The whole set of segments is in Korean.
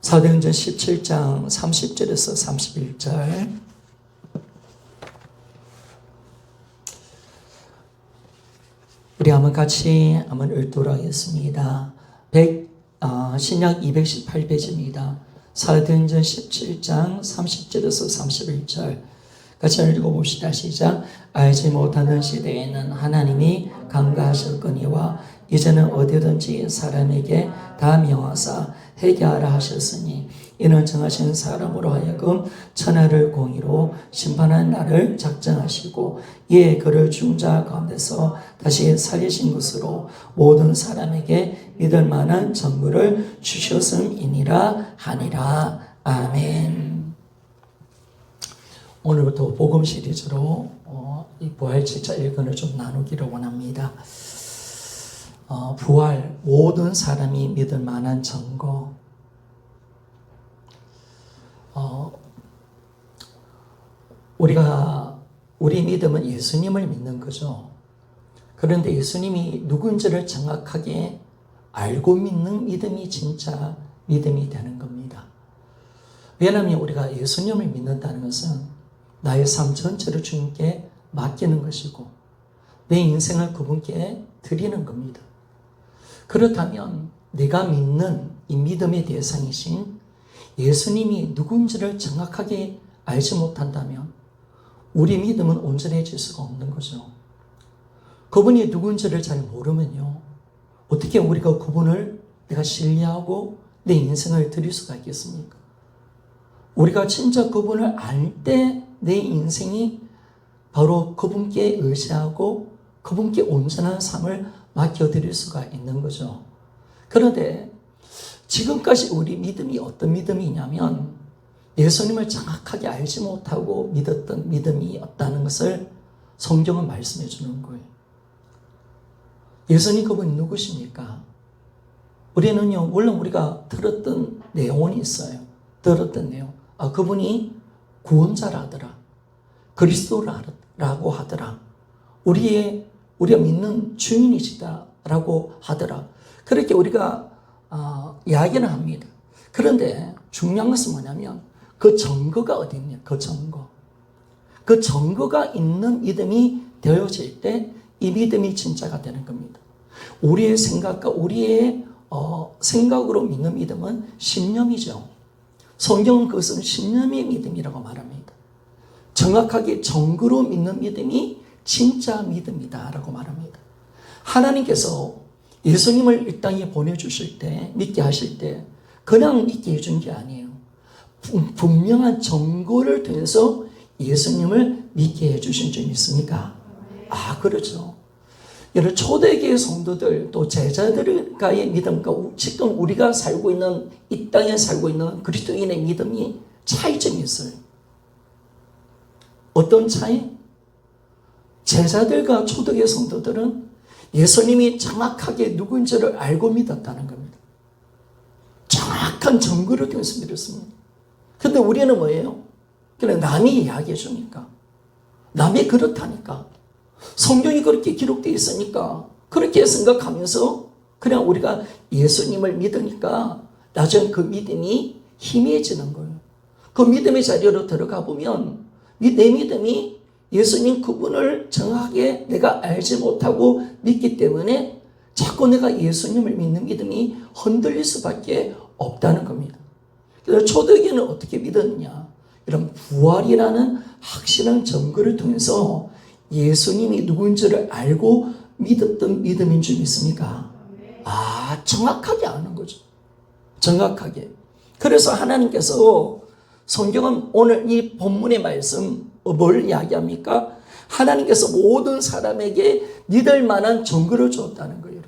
사도행전 17장 30절에서 31절. 우리 한번 같이 한번 읽도록 하겠습니다. 신약 218페이지입니다. 사도행전 17장 30절에서 31절. 같이 읽어봅시다. 시작. 알지 못하는 시대에는 하나님이 강가하셨거니와 이제는 어디든지 사람에게 다 명하사 회개하라 하셨으니 이는 정하신 사람으로 하여금 천하를 공의로 심판하는 날을 작정하시고 이에 그를 죽은 자 가운데서 다시 살리신 것으로 모든 사람에게 믿을 만한 전부를 주셨음이니라 하니라. 아멘. 오늘부터 복음 시리즈로 이 부활 제자 1권을 좀 나누기를 원합니다. 부활, 모든 사람이 믿을 만한 증거. 우리 믿음은 예수님을 믿는 거죠. 그런데 예수님이 누군지를 정확하게 알고 믿는 믿음이 진짜 믿음이 되는 겁니다. 왜냐하면 우리가 예수님을 믿는다는 것은 나의 삶 전체를 주님께 맡기는 것이고 내 인생을 그분께 드리는 겁니다. 그렇다면 내가 믿는 이 믿음의 대상이신 예수님이 누군지를 정확하게 알지 못한다면 우리 믿음은 온전해질 수가 없는 거죠. 그분이 누군지를 잘 모르면요, 어떻게 우리가 그분을 내가 신뢰하고 내 인생을 드릴 수가 있겠습니까? 우리가 진짜 그분을 알 때 내 인생이 바로 그분께 의지하고 그분께 온전한 삶을 맡겨드릴 수가 있는 거죠. 그런데 지금까지 우리 믿음이 어떤 믿음이냐면 예수님을 정확하게 알지 못하고 믿었던 믿음이었다는 것을 성경은 말씀해 주는 거예요. 예수님 그분이 누구십니까? 우리는요, 물론 우리가 들었던 내용이 있어요. 들었던 내용. 그분이 구원자라더라. 그리스도라고 하더라. 우리가 믿는 주인이시다라고 하더라. 그렇게 우리가 이야기는 합니다. 그런데 중요한 것은 뭐냐면 그 증거가 어디 있냐? 그 증거. 그 증거가 있는 믿음이 되어질 때 이 믿음이 진짜가 되는 겁니다. 우리의 생각과 우리의 생각으로 믿는 믿음은 신념이죠. 성경은 그것은 신념의 믿음이라고 말합니다. 정확하게 증거로 믿는 믿음이 진짜 믿음이다라고 말합니다. 하나님께서 예수님을 이 땅에 보내주실 때, 믿게 하실 때 그냥 믿게 해준 게 아니에요. 분명한 증거를 통해서 예수님을 믿게 해주신 줄 믿습니까? 그렇죠. 여러분, 초대교회 성도들 또 제자들과의 믿음과 지금 우리가 살고 있는 이 땅에 살고 있는 그리스도인의 믿음이 차이점이 있어요. 어떤 차이? 제자들과 초대교회 성도들은 예수님이 정확하게 누군지를 알고 믿었다는 겁니다. 정확한 증거를 통해서 믿었습니다. 근데 우리는 뭐예요? 그냥 남이 이야기해 주니까, 남이 그렇다니까, 성경이 그렇게 기록되어 있으니까 그렇게 생각하면서 그냥 우리가 예수님을 믿으니까 나중에 그 믿음이 희미해지는 거예요. 그 믿음의 자리로 들어가 보면 내 믿음이 예수님 그분을 정확하게 내가 알지 못하고 믿기 때문에 자꾸 내가 예수님을 믿는 믿음이 흔들릴 수밖에 없다는 겁니다. 그래서 초대교회는 어떻게 믿었느냐? 이런 부활이라는 확실한 증거를 통해서 예수님이 누군지를 알고 믿었던 믿음인 줄 믿습니까? 정확하게 아는 거죠. 정확하게. 그래서 하나님께서 성경은 오늘 이 본문의 말씀 뭘 이야기합니까? 하나님께서 모든 사람에게 믿을 만한 증거를 줬다는 거예요.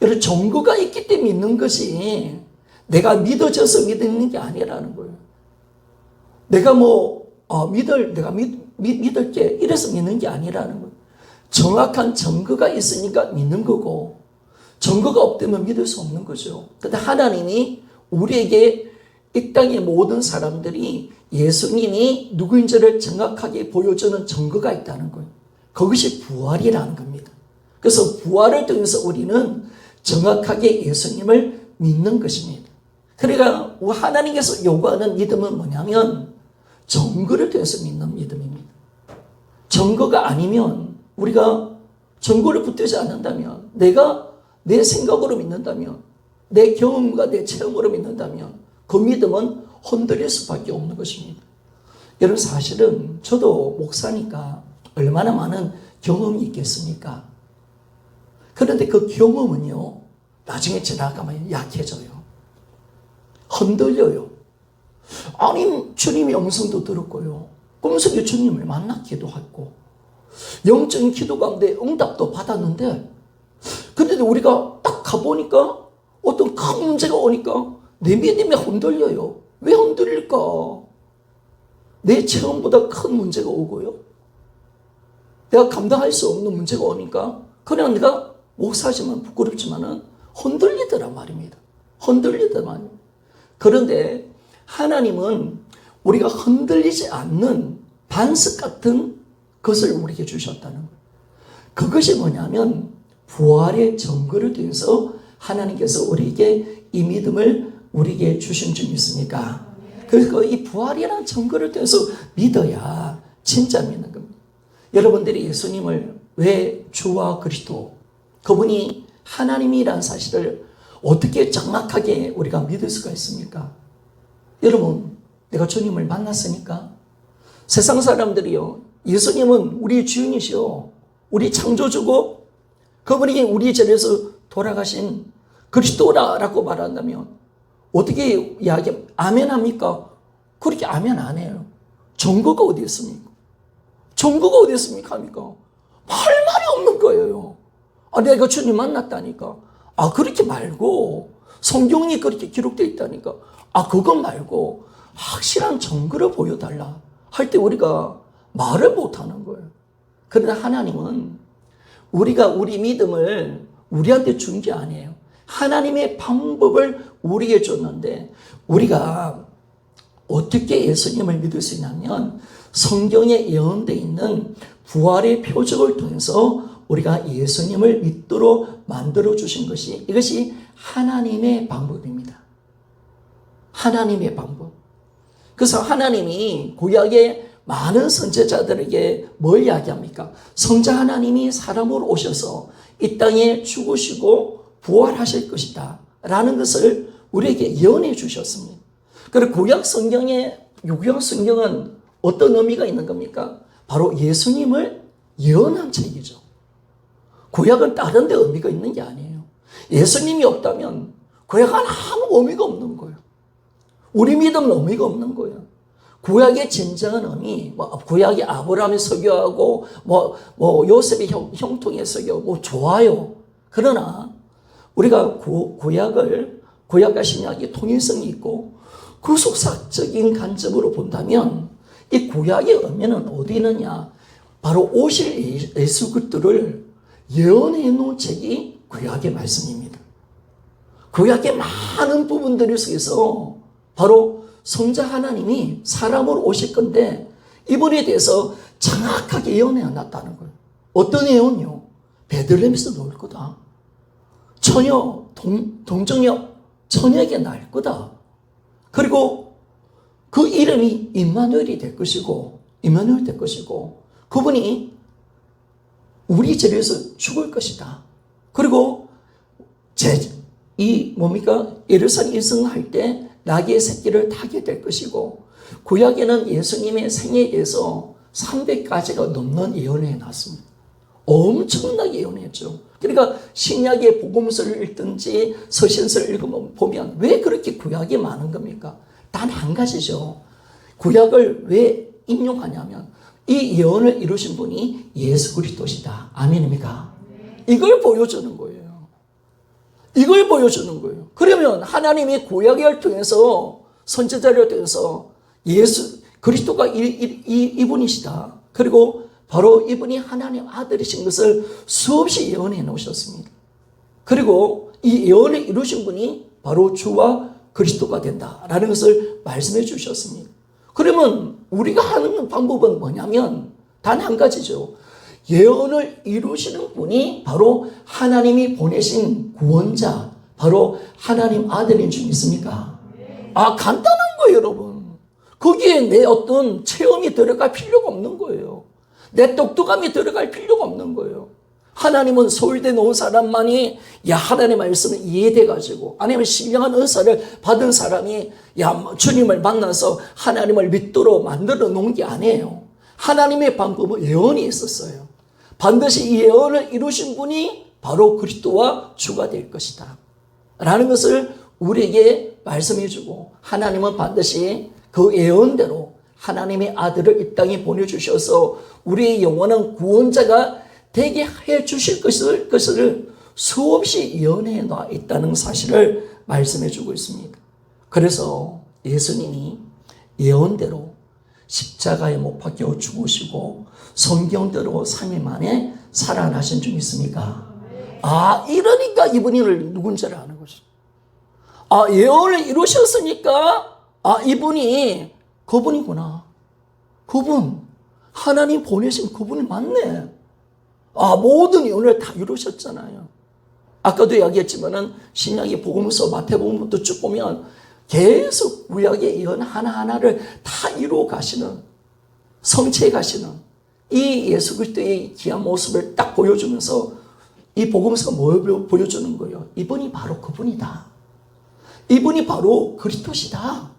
여러분, 증거가 있기 때문에 믿는 것이 내가 믿어져서 믿는 게 아니라는 거예요. 내가 믿을게 이래서 믿는 게 아니라는 거예요. 정확한 증거가 있으니까 믿는 거고 증거가 없다면 믿을 수 없는 거죠. 그런데 하나님이 우리에게 이 땅의 모든 사람들이 예수님이 누구인지를 정확하게 보여주는 증거가 있다는 거예요. 그것이 부활이라는 겁니다. 그래서 부활을 통해서 우리는 정확하게 예수님을 믿는 것입니다. 그러니까 하나님께서 요구하는 믿음은 뭐냐면 증거를 통해서 믿는 믿음입니다. 증거가 아니면, 우리가 증거를 붙들지 않는다면, 내가 내 생각으로 믿는다면, 내 경험과 내 체험으로 믿는다면 그 믿음은 흔들릴 수밖에 없는 것입니다. 여러분, 사실은 저도 목사니까 얼마나 많은 경험이 있겠습니까? 그런데 그 경험은요, 나중에 지나가면 약해져요. 흔들려요. 아니, 주님의 음성도 들었고요, 꿈속에 주님을 만났기도 했고, 영적인 기도 가운데 응답도 받았는데, 그런데 우리가 딱 가보니까 어떤 큰 문제가 오니까 내 믿음이 흔들려요. 왜 흔들릴까? 내 체험보다 큰 문제가 오고요, 내가 감당할 수 없는 문제가 오니까 그냥 내가 목사지만 부끄럽지만은 흔들리더란 말입니다. 흔들리더란 말입니다. 그런데 하나님은 우리가 흔들리지 않는 반석 같은 것을 우리에게 주셨다는 거예요. 그것이 뭐냐면 부활의 증거를 통해서 하나님께서 우리에게 이 믿음을 우리에게 주신 줄 믿습니까? 그래서 이 부활이라는 증거를 통해서 믿어야 진짜 믿는 겁니다. 여러분들이 예수님을 왜 주와 그리스도, 그분이 하나님이라는 사실을 어떻게 정확하게 우리가 믿을 수가 있습니까? 여러분, 내가 주님을 만났으니까. 세상 사람들이요, 예수님은 우리 주인이시오, 우리 창조주고 그분이 우리 죄에서 돌아가신 그리스도라고 말한다면 어떻게 아멘 합니까? 그렇게 아멘 안 해요. 증거가 어디 있습니까? 증거가 어디 있습니까? 합니까? 할 말이 없는 거예요. 내가 주님 만났다니까. 그렇게 말고, 성경이 그렇게 기록되어 있다니까. 그건 말고 확실한 증거를 보여달라 할 때 우리가 말을 못하는 거예요. 그러나 하나님은 우리가 우리 믿음을 우리한테 준 게 아니에요. 하나님의 방법을 우리에게 줬는데, 우리가 어떻게 예수님을 믿을 수 있냐면 성경에 예언되어 있는 부활의 표적을 통해서 우리가 예수님을 믿도록 만들어 주신 것이, 이것이 하나님의 방법입니다. 하나님의 방법. 그래서 하나님이 구약의 많은 선지자들에게 뭘 이야기합니까? 성자 하나님이 사람으로 오셔서 이 땅에 죽으시고 부활하실 것이다 라는 것을 우리에게 예언해 주셨습니다. 그리고 구약 성경은 어떤 의미가 있는 겁니까? 바로 예수님을 예언한 책이죠. 구약은 다른 데 의미가 있는 게 아니에요. 예수님이 없다면 구약은 아무 의미가 없는 거예요. 우리 믿음은 의미가 없는 거예요. 구약의 진정한 의미, 구약이 아브라함의 설교하고, 요셉의 형통의 설교, 좋아요. 그러나, 우리가 구약과 신약이 통일성이 있고, 구속사적인 관점으로 본다면, 이 구약의 의미는 어디 있느냐? 바로 오실 예수 그리스도를 예언해 놓은 책이 구약의 말씀입니다. 구약의 많은 부분들 속에서 바로 성자 하나님이 사람으로 오실 건데 이분에 대해서 정확하게 예언해 놨다는 거예요. 어떤 예언이요? 베들레헴에서 나올 거다. 동정녀 처녀에게 날 거다. 그리고 그 이름이 임마누엘이 될 것이고, 그분이 우리 죄에서 죽을 것이다. 그리고 예루살렘 인승할 때 나귀의 새끼를 타게 될 것이고, 구약에는 예수님의 생애에 대해서 300가지가 넘는 예언을 해놨습니다. 엄청나게 예언했죠. 그러니까 신약의 복음서를 읽든지 서신서를 읽어보면 왜 그렇게 구약이 많은 겁니까? 단 한 가지죠. 구약을 왜 인용하냐면 이 예언을 이루신 분이 예수 그리스도시다. 아멘입니까? 이걸 보여주는 거예요. 이걸 보여주는 거예요. 그러면 하나님이 구약을 통해서, 선지자를 통해서 예수 그리스도가 이분이시다. 그리고 바로 이분이 하나님 아들이신 것을 수없이 예언해 놓으셨습니다. 그리고 이 예언을 이루신 분이 바로 주와 그리스도가 된다라는 것을 말씀해 주셨습니다. 그러면 우리가 하는 방법은 뭐냐면 단 한 가지죠. 예언을 이루시는 분이 바로 하나님이 보내신 구원자, 바로 하나님 아들인 줄 믿습니까? 간단한 거예요, 여러분. 거기에 내 어떤 체험이 들어갈 필요가 없는 거예요. 내 똑똑함이 들어갈 필요가 없는 거예요. 하나님은 서울대 나온 사람만이 하나님의 말씀을 이해돼가지고 아니면 신령한 은사를 받은 사람이 주님을 만나서 하나님을 믿도록 만들어 놓은 게 아니에요. 하나님의 방법은 예언이 있었어요. 반드시 이 예언을 이루신 분이 바로 그리스도와 주가 될 것이다 라는 것을 우리에게 말씀해 주고, 하나님은 반드시 그 예언대로 하나님의 아들을 이 땅에 보내주셔서 우리의 영원한 구원자가 되게 해 주실 것을 수없이 예언해 놔 있다는 사실을 말씀해 주고 있습니다. 그래서 예수님이 예언대로 십자가에 못 박혀 죽으시고 성경대로 3일 만에 살아나신 줄 믿습니까? 이러니까 이분이 누군지를 아는 거죠. 예언을 이루셨으니까 이분이 그분이구나. 그분, 하나님 보내신 그분이 맞네. 모든 예언을 다 이루셨잖아요. 아까도 이야기했지만은 신약의 복음서, 마태복음부터 쭉 보면 계속 구약의 예언 하나하나를 다 이루어 가시는, 성취해 가시는 이 예수 그리스도의 귀한 모습을 딱 보여주면서 이 복음서가 뭘 보여주는 거예요? 이분이 바로 그분이다. 이분이 바로 그리스도시다.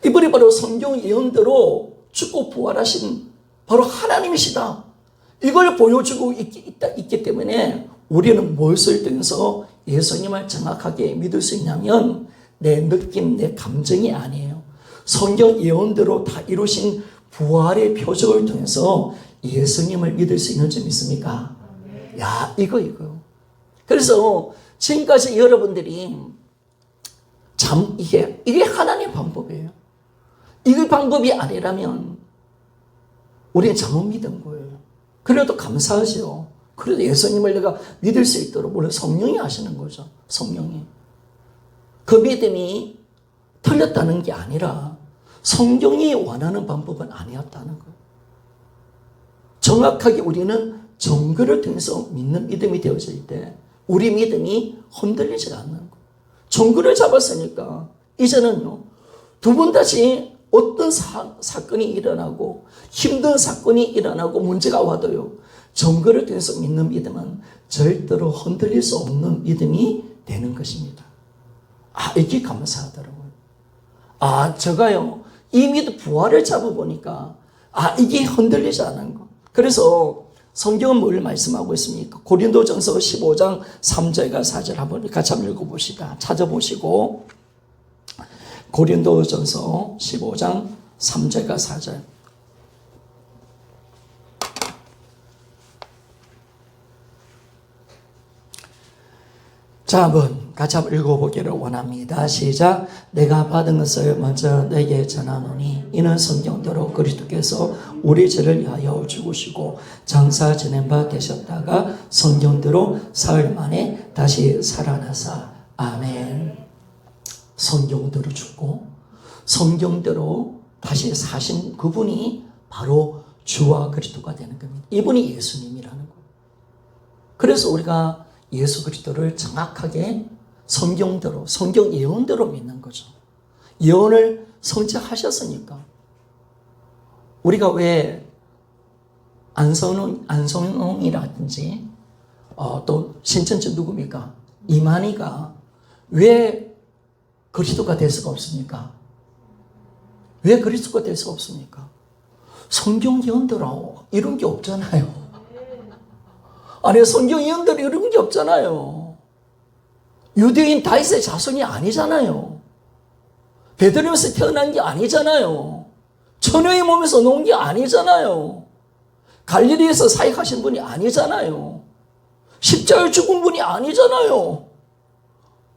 이분이 바로 성경 예언대로 죽고 부활하신 바로 하나님이시다. 이걸 보여주고 있기 때문에 우리는 무엇을 통해서 예수님을 정확하게 믿을 수 있냐면 내 느낌, 내 감정이 아니에요. 성경 예언대로 다 이루신 부활의 표적을 통해서 예수님을 믿을 수 있는 점 있습니까? 이거. 그래서 지금까지 여러분들이 참 이게 하나님의 방법이에요. 이게 방법이 아니라면 우리는 잘못 믿은 거예요. 그래도 감사하죠. 그래도 예수님을 내가 믿을 수 있도록 물론 성령이 하시는 거죠. 성령이. 그 믿음이 틀렸다는 게 아니라 성경이 원하는 방법은 아니었다는 거예요. 정확하게 우리는 증거를 통해서 믿는 믿음이 되어질 때 우리 믿음이 흔들리지 않는 거예요. 증거를 잡았으니까 이제는요, 두 번 다시 어떤 사건이 일어나고 힘든 사건이 일어나고 문제가 와도요, 증거를 통해서 믿는 믿음은 절대로 흔들릴 수 없는 믿음이 되는 것입니다. 이게 감사하더라고요. 제가요, 이 믿음 부활을 잡아보니까 이게 흔들리지 않은 거. 그래서 성경은 뭘 말씀하고 있습니까? 고린도전서 15장 3절과 4절 한번 같이 한번 읽어봅시다. 찾아보시고 고린도전서 15장 3절과 4절. 자, 한번 같이 한번 읽어보기를 원합니다. 시작. 내가 받은 것을 먼저 내게 전하노니 이는 성경대로 그리스도께서 우리 죄를 위하여 죽으시고 장사 지낸 바 되셨다가 성경대로 사흘 만에 다시 살아나사. 아멘. 성경대로 죽고 성경대로 다시 사신 그분이 바로 주와 그리스도가 되는 겁니다. 이분이 예수님이라는 거예요. 그래서 우리가 예수 그리스도를 정확하게 성경대로, 성경 예언대로 믿는 거죠. 예언을 성취하셨으니까. 우리가 왜 안성홍이라든지 또 신천지 누굽니까? 이만희가 왜 그리스도가 될 수가 없습니까? 왜 그리스도가 될 수가 없습니까? 성경 예언대로 이런 게 없잖아요. 아니, 성경 예언대로 이런 게 없잖아요. 유대인 다윗의 자손이 아니잖아요. 베들레헴에서 태어난 게 아니잖아요. 처녀의 몸에서 놓은 게 아니잖아요. 갈릴리에서 사역하신 분이 아니잖아요. 십자가에 죽은 분이 아니잖아요.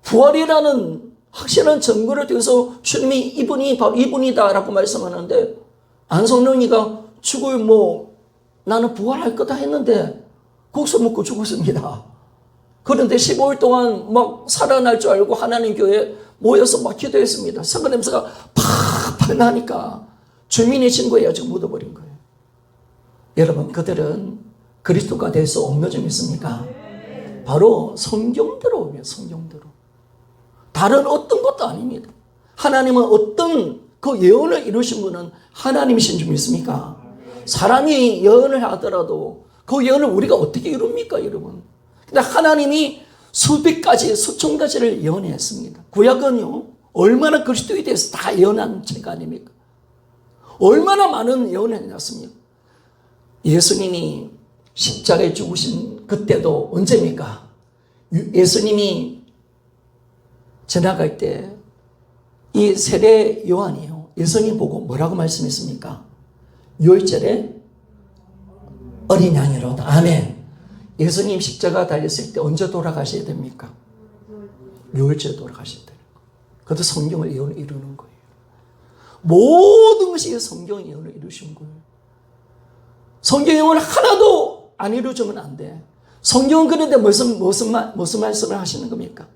부활이라는 확실한 증거를 통해서 주님이 이분이 바로 이분이다라고 말씀하는데 안성령이가 죽을 나는 부활할 거다 했는데 곡소 먹고 죽었습니다. 그런데 15일 동안 막 살아날 줄 알고 하나님 교회에 모여서 막 기도했습니다. 썩은 냄새가 팍팍 나니까 주민의 친구에 지금 묻어버린 거예요. 여러분, 그들은 그리스도가 될 수 없는 점 있습니까? 바로 성경대로 오면 성경대로. 다른 어떤 것도 아닙니다. 하나님은 어떤 그 예언을 이루신 분은 하나님이신 줄 믿습니까? 사람이 예언을 하더라도 그 예언을 우리가 어떻게 이룹니까, 여러분? 근데 하나님이 수백 가지, 수천 가지를 예언했습니다. 구약은요, 얼마나 그리스도에 대해서 다 예언한 책 아닙니까? 얼마나 많은 예언을 해놨습니까? 예수님이 십자가에 죽으신 그때도 언제입니까? 예수님이 지나갈 때 이 세례 요한이요, 예수님 보고 뭐라고 말씀했습니까? 6월절에 어린 양이로다. 아멘. 예수님 십자가 달렸을 때 언제 돌아가셔야 됩니까? 6월절에 돌아가셔야 돼요. 그것도 성경을 예언을 이루는 거예요. 모든 것이 성경 예언을 이루신 거예요. 성경 예언을 하나도 안 이루어주면 안 돼. 성경은 그런데 무슨 말씀을 하시는 겁니까?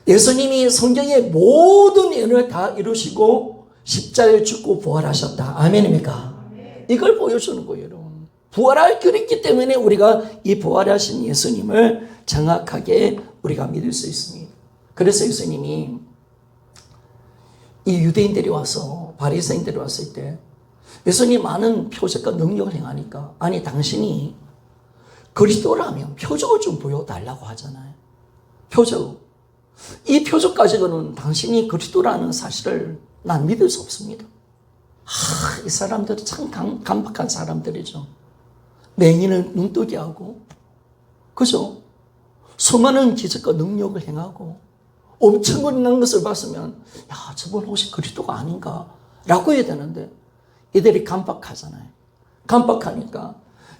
예수님이 성경의 모든 예언을 다 이루시고 십자가에 죽고 부활하셨다. 아멘입니까? 이걸 보여주는 거예요, 여러분. 부활할 그랬기 때문에 우리가 이 부활하신 예수님을 정확하게 우리가 믿을 수 있습니다. 그래서 예수님이 이 유대인들이 와서, 바리새인들이 왔을 때 예수님이 많은 표적과 능력을 행하니까, 아니 당신이 그리스도라면 표적을 좀 보여달라고 하잖아요. 표적. 이 표적 가지고는 당신이 그리스도라는 사실을 난 믿을 수 없습니다. 이 사람들은 참 간박한 사람들이죠. 맹인을 눈뜨게 하고, 그죠? 수많은 기적과 능력을 행하고, 엄청난 것을 봤으면, 야, 저분 혹시 그리스도가 아닌가? 라고 해야 되는데, 이들이 간박하잖아요. 간박하니까,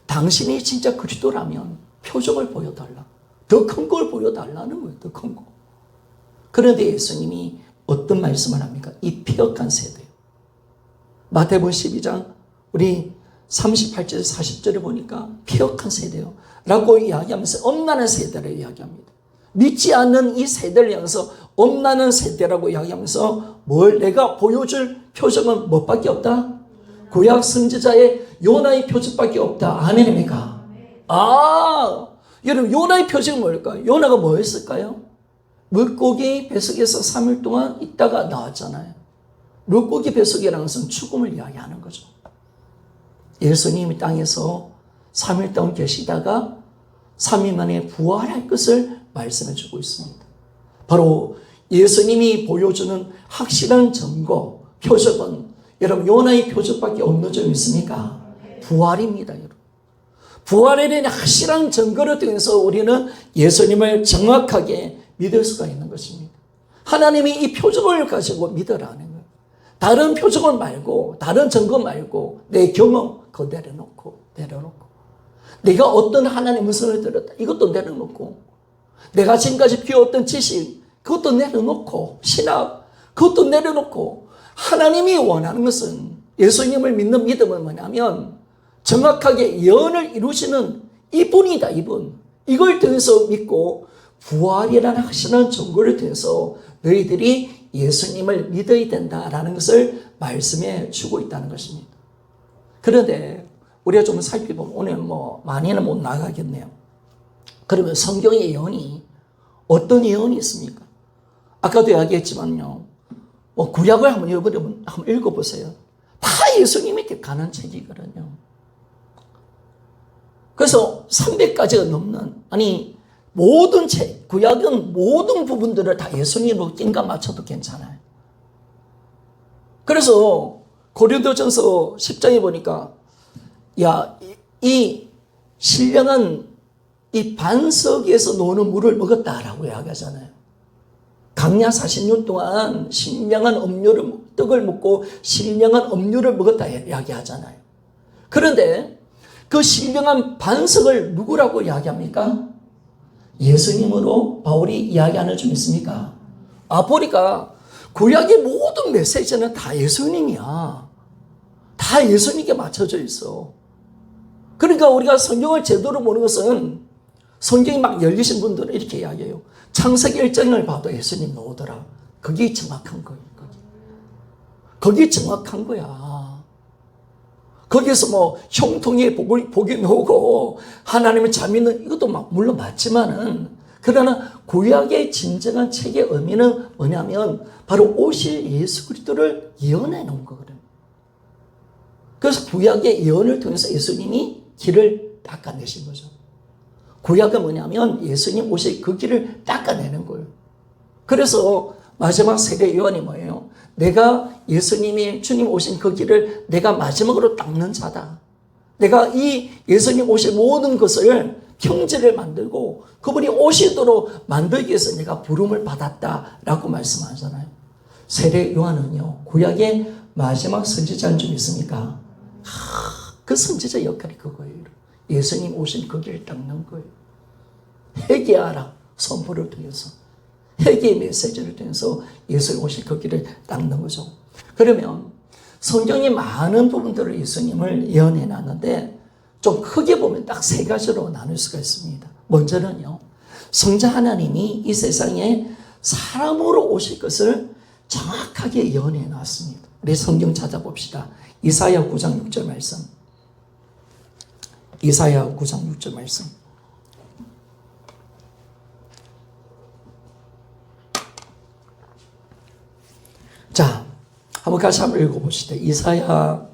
당신이 진짜 그리스도라면 표적을 보여달라. 더 큰 걸 보여달라는 거예요, 더 큰 거. 그런데 예수님이 어떤 말씀을 합니까? 이 폐역한 세대요. 마태복음 12장 우리 38절 40절에 보니까 폐역한 세대요 라고 이야기하면서 엄난한 세대를 이야기합니다. 믿지 않는 이 세대를 향해서 엄난한 세대라고 이야기하면서 뭘 내가 보여줄 표적은 뭐밖에 없다? 구약 선지자의 요나의 표적밖에 없다. 아멘입니까? 여러분 요나의 표적은 뭘까요? 요나가 뭐 했을까요? 물고기 뱃속에서 3일 동안 있다가 나왔잖아요. 물고기 뱃속이라는 것은 죽음을 이야기하는 거죠. 예수님이 땅에서 3일 동안 계시다가 3일 만에 부활할 것을 말씀해 주고 있습니다. 바로 예수님이 보여주는 확실한 증거, 표적은 여러분 요나의 표적밖에 없는 점 있습니까? 부활입니다, 여러분. 부활에 대한 확실한 증거를 통해서 우리는 예수님을 정확하게 믿을 수가 있는 것입니다. 하나님이 이 표적을 가지고 믿으라는 거예요. 다른 표적은 말고, 다른 증거 말고, 내 경험, 그거 내려놓고. 내가 어떤 하나님의 선을 들었다. 이것도 내려놓고. 내가 지금까지 피워왔던 지식, 그것도 내려놓고. 신학, 그것도 내려놓고. 하나님이 원하는 것은 예수님을 믿는 믿음은 뭐냐면 정확하게 예언을 이루시는 이분이다, 이분. 이걸 통해서 믿고 부활이라는 확실한 증거를 통해서 너희들이 예수님을 믿어야 된다라는 것을 말씀해 주고 있다는 것입니다. 그런데 우리가 좀 살펴보면 오늘 많이는 못 나가겠네요. 그러면 성경의 예언이 어떤 예언이 있습니까? 아까도 이야기했지만요. 구약을 한번 읽어보세요. 다 예수님에게 가는 책이거든요. 그래서 300가지가 넘는, 모든 책, 구약은 모든 부분들을 다 예수님으로 낀가 맞춰도 괜찮아요. 그래서 고린도전서 10장에 보니까 이 신령한 이 반석에서 노는 물을 먹었다라고 이야기하잖아요. 강야 40년 동안 신령한 떡을 먹고 신령한 음료를 먹었다 이야기하잖아요. 그런데 그 신령한 반석을 누구라고 이야기합니까? 예수님으로 바울이 이야기하는 점 있습니까? 보니까 구약의 모든 메시지는 다 예수님이야. 다 예수님께 맞춰져 있어. 그러니까 우리가 성경을 제대로 보는 것은 성경이 막 열리신 분들은 이렇게 이야기해요. 창세기 1장을 봐도 예수님 나오더라. 그게 정확한 거예요. 그게 정확한 거야. 거기에서 형통의 복이 나오고 하나님의 잘 믿는 이것도 물론 맞지만은 그러나 구약의 진정한 책의 의미는 뭐냐면 바로 오실 예수 그리스도를 예언해 놓은 거거든요. 그래서 구약의 예언을 통해서 예수님이 길을 닦아내신 거죠. 구약은 뭐냐면 예수님 오실 그 길을 닦아내는 거예요. 그래서 마지막 세례 요한이 뭐예요? 내가 예수님이 주님 오신 그 길을 내가 마지막으로 닦는 자다. 내가 이 예수님 오실 모든 것을 평지를 만들고 그분이 오시도록 만들기 위해서 내가 부름을 받았다라고 말씀하잖아요. 세례 요한은요, 구약의 마지막 선지자인 줄 믿습니까? 그 선지자 역할이 그거예요. 예수님 오신 그 길을 닦는 거예요. 회개하라 선포를 통해서, 회개의 메시지를 통해서 예수님 오실 그 길을 닦는 거죠. 그러면 성경의 많은 부분들을 예수님을 예언해 놨는데 좀 크게 보면 딱 세 가지로 나눌 수가 있습니다. 먼저는요, 성자 하나님이 이 세상에 사람으로 오실 것을 정확하게 예언해 놨습니다. 우리 성경 찾아봅시다. 이사야 9장 6절 말씀. 이사야 9장 6절 말씀. 자, 한번 같이 한번 읽어봅시다. 이사야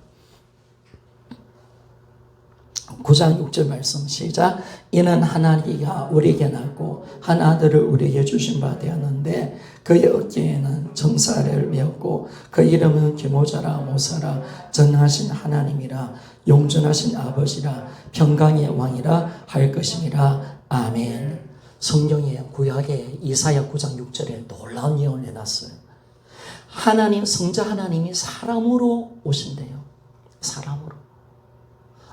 9장 6절 말씀 시작. 이는 한 아기가 우리에게 낳고 한 아들을 우리에게 주신 바 되었는데 그의 어깨에는 정사를 메었고 그 이름은 기모자라 모사라 전능하신 하나님이라 용전하신 아버지라 평강의 왕이라 할 것임이라. 아멘. 성경의 구약의 이사야 9장 6절에 놀라운 예언을 해놨어요. 하나님, 성자 하나님이 사람으로 오신대요. 사람으로.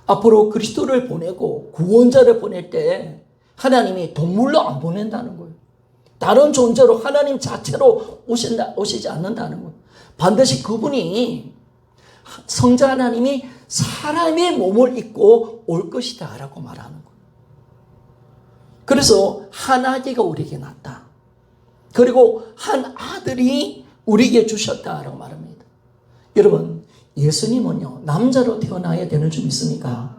앞으로 그리스도를 보내고 구원자를 보낼 때 하나님이 동물로 안 보낸다는 거예요. 다른 존재로 하나님 자체로 오시지 않는다는 거예요. 반드시 그분이 성자 하나님이 사람의 몸을 입고 올 것이다 라고 말하는 거예요. 그래서 한 아기가 우리에게 낳았다. 그리고 한 아들이 우리에게 주셨다라고 말합니다. 여러분, 예수님은요, 남자로 태어나야 되는 줄 믿습니까?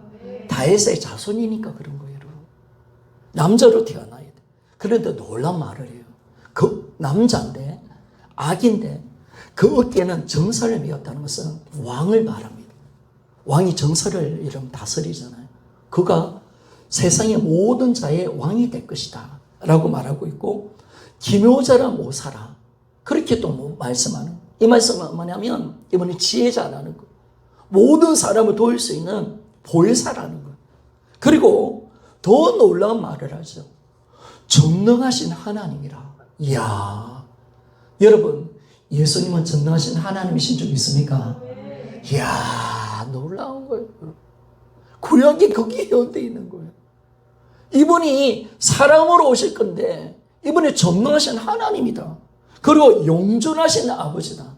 다윗의 자손이니까 그런 거예요, 여러분. 남자로 태어나야 돼. 그런데 놀란 말을 해요. 그 남자인데, 아기인데, 그 어깨에는 정사를 메었다는 것은 왕을 말합니다. 왕이 정사를 이러면 다스리잖아요. 그가 세상의 모든 자의 왕이 될 것이다 라고 말하고 있고, 기묘자라 모사라 그렇게 또 말씀하는, 이 말씀은 뭐냐면 이번에 지혜자라는 거, 모든 사람을 도울 수 있는 보혜사라는 거. 그리고 더 놀라운 말을 하죠. 전능하신 하나님이라. 이야, 여러분, 예수님은 전능하신 하나님이신 줄 믿습니까? 이야, 놀라운 거예요. 구약이 거기에 연되어 있는 거예요. 이분이 사람으로 오실 건데 이분이 전능하신 하나님이다. 그리고 용존하신 아버지다.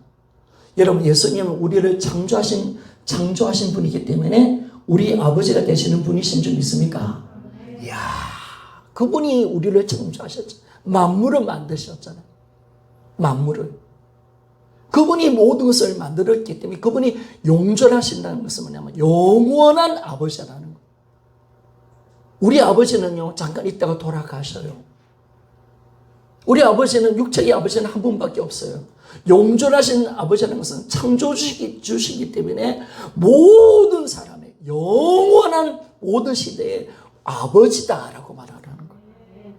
여러분, 예수님은 우리를 창조하신 분이기 때문에 우리 아버지가 되시는 분이신 줄 믿습니까? 이야, 그분이 우리를 창조하셨죠. 만물을 만드셨잖아요. 만물을. 그분이 모든 것을 만들었기 때문에 그분이 용존하신다는 것은 뭐냐면 영원한 아버지라는 거예요. 우리 아버지는요, 잠깐 있다가 돌아가셔요. 우리 아버지는, 육체의 아버지는 한 분밖에 없어요. 용존하신 아버지라는 것은 창조주시기 때문에 모든 사람의 영원한 모든 시대의 아버지다라고 말하는 거예요.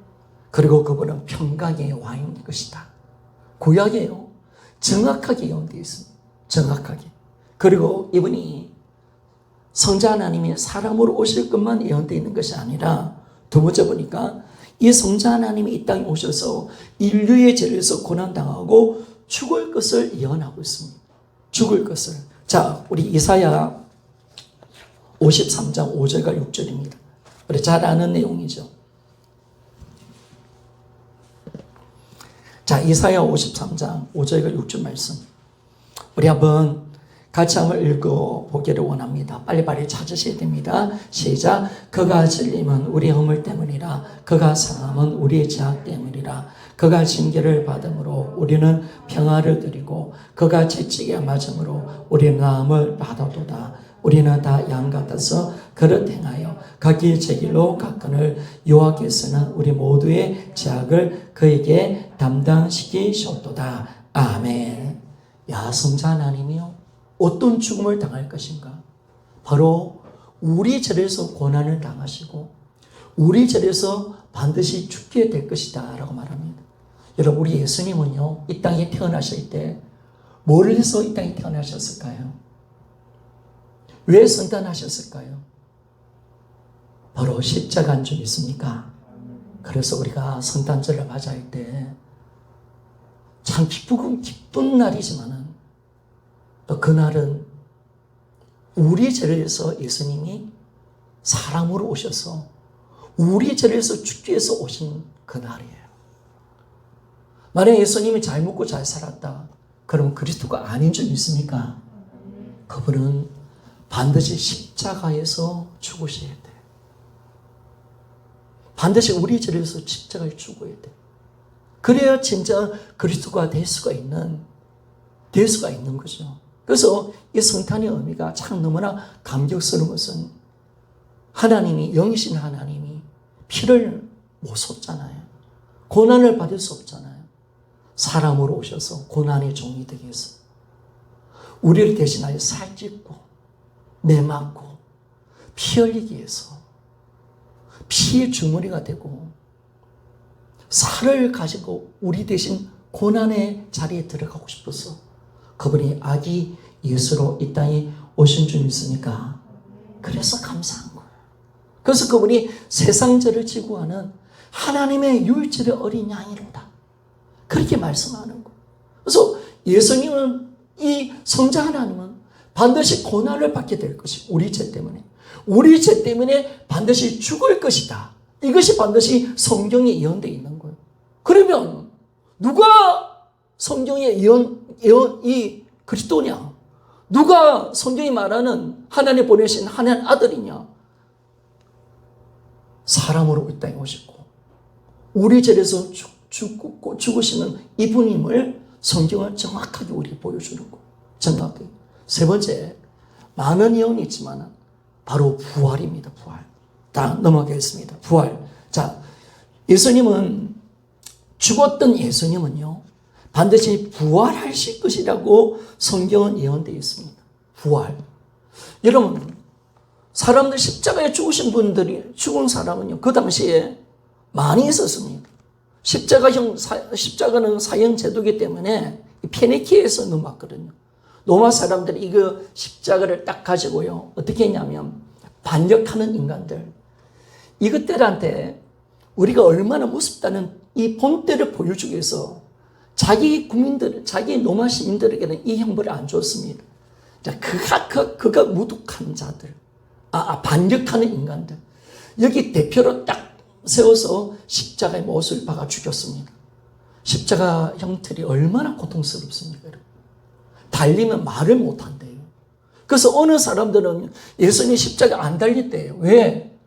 그리고 그분은 평강의 왕인 것이다. 구약이에요. 정확하게 예언되어 있습니다. 정확하게. 그리고 이분이 성자 하나님이 사람으로 오실 것만 예언되어 있는 것이 아니라 두 번째 보니까 이 성자 하나님이 이 땅에 오셔서 인류의 죄에서 고난당하고 죽을 것을 예언하고 있습니다. 죽을 것을. 자, 우리 이사야 53장 5절과 6절입니다. 우리 잘 아는 내용이죠. 자, 이사야 53장 5절과 6절 말씀. 우리 한번 같이 한번 읽어보기를 원합니다. 빨리빨리 찾으셔야 됩니다. 시작. 그가 질림은 우리 허물 때문이라. 그가 상함은 우리의 죄악 때문이라. 그가 징계를 받음으로 우리는 평화를 드리고 그가 채찍에 맞음으로 우리는 나음을 받아도다. 우리는 다 양 같아서 그릇 행하여 각기 제 길로 갔거늘 여호와께서는 우리 모두의 죄악을 그에게 담당시키셨도다. 아멘. 야, 성자 하나님이요, 어떤 죽음을 당할 것인가? 바로 우리 죄에서 고난을 당하시고 우리 죄에서 반드시 죽게 될 것이다 라고 말합니다. 여러분, 우리 예수님은요, 이 땅에 태어나실 때 뭘 해서 이 땅에 태어나셨을까요? 왜 선단하셨을까요? 바로 십자가 안 줄 있습니까? 그래서 우리가 성탄절을 맞이할 때 참 기쁜 날이지만은 또 그날은 우리 죄를 위해서 예수님이 사람으로 오셔서 우리 죄를 위해서 죽기 위해서 오신 그 날이에요. 만약 예수님이 잘 먹고 잘 살았다, 그럼 그리스도가 아닌 줄 믿습니까? 그분은 반드시 십자가에서 죽으셔야 돼. 반드시 우리 죄를 위해서 십자가에 죽어야 돼. 그래야 진짜 그리스도가 될 수가 있는 거죠. 그래서 이 성탄의 의미가 참 너무나 감격스러운 것은 하나님이, 영이신 하나님이 피를 못 쏟잖아요. 고난을 받을 수 없잖아요. 사람으로 오셔서 고난의 종이 되기 위해서 우리를 대신하여 살찌고 매맞고 피 흘리기 위해서 피의 주머니가 되고 살을 가지고 우리 대신 고난의 자리에 들어가고 싶어서 그분이 아기 예수로 이 땅에 오신 줄 믿습니까? 그래서 감사한 거예요. 그래서 그분이 세상 죄를 지고 하는 하나님의 유일체의 어린 양이로다, 그렇게 말씀하는 거예요. 그래서 예수님은, 이 성자 하나님은 반드시 고난을 받게 될 것이고 우리 죄 때문에 반드시 죽을 것이다. 이것이 반드시 성경에 예언되어 있는 거예요. 그러면 누가 성경의 이 그리스도냐? 누가 성경이 말하는 하나님 보내신 하나님 아들이냐? 사람으로 이 땅에 오셨고 우리 죄에서 죽으시는 이분임을 성경은 정확하게 우리에게 보여주는 거예요. 정확하게. 세 번째, 많은 예언이 있지만 바로 부활입니다. 부활. 다 넘어가겠습니다. 부활. 자, 죽었던 예수님은요, 반드시 부활하실 것이라고 성경은 예언되어 있습니다. 부활. 여러분, 사람들 십자가에 죽은 사람은요, 그 당시에 많이 있었습니다. 십자가는 사형 제도이기 때문에 페니키에서 넘어왔거든요. 로마 사람들이 이거 십자가를 딱 가지고요, 어떻게 했냐면 반역하는 인간들, 이것들한테 우리가 얼마나 무섭다는 이 본때를 보여주기 위해서 자기 로마 시민들에게는 이 형벌을 안 줬습니다. 자, 그가 무독한 자들, 반역하는 인간들, 여기 대표로 딱 세워서 십자가의 못을 박아 죽였습니다. 십자가 형틀이 얼마나 고통스럽습니까, 여러분? 달리면 말을 못 한대요. 그래서 어느 사람들은 예수님이 십자가에 안 달렸대요. 왜?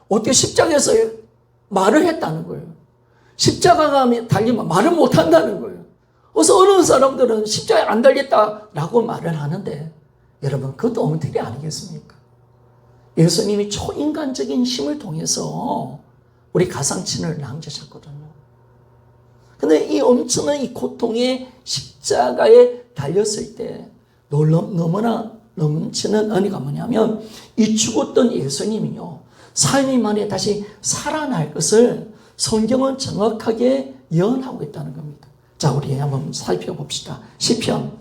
어떻게 십자가에서 말을 했다는 거예요. 십자가가 달리면 말을 못 한다는 거예요. 그래서 어느 사람들은 십자가에 안 달렸다라고 말을 하는데, 여러분, 그것도 엉터리 아니겠습니까? 예수님이 초인간적인 힘을 통해서 우리 가상친을 낭자셨거든요. 근데 이 엄청난 이 고통의 십자가에 달렸을 때 너무나 넘치는 은혜가 뭐냐면, 이 죽었던 예수님이요, 3일 만에 다시 살아날 것을 성경은 정확하게 예언하고 있다는 겁니다. 자, 우리 한번 살펴봅시다. 시편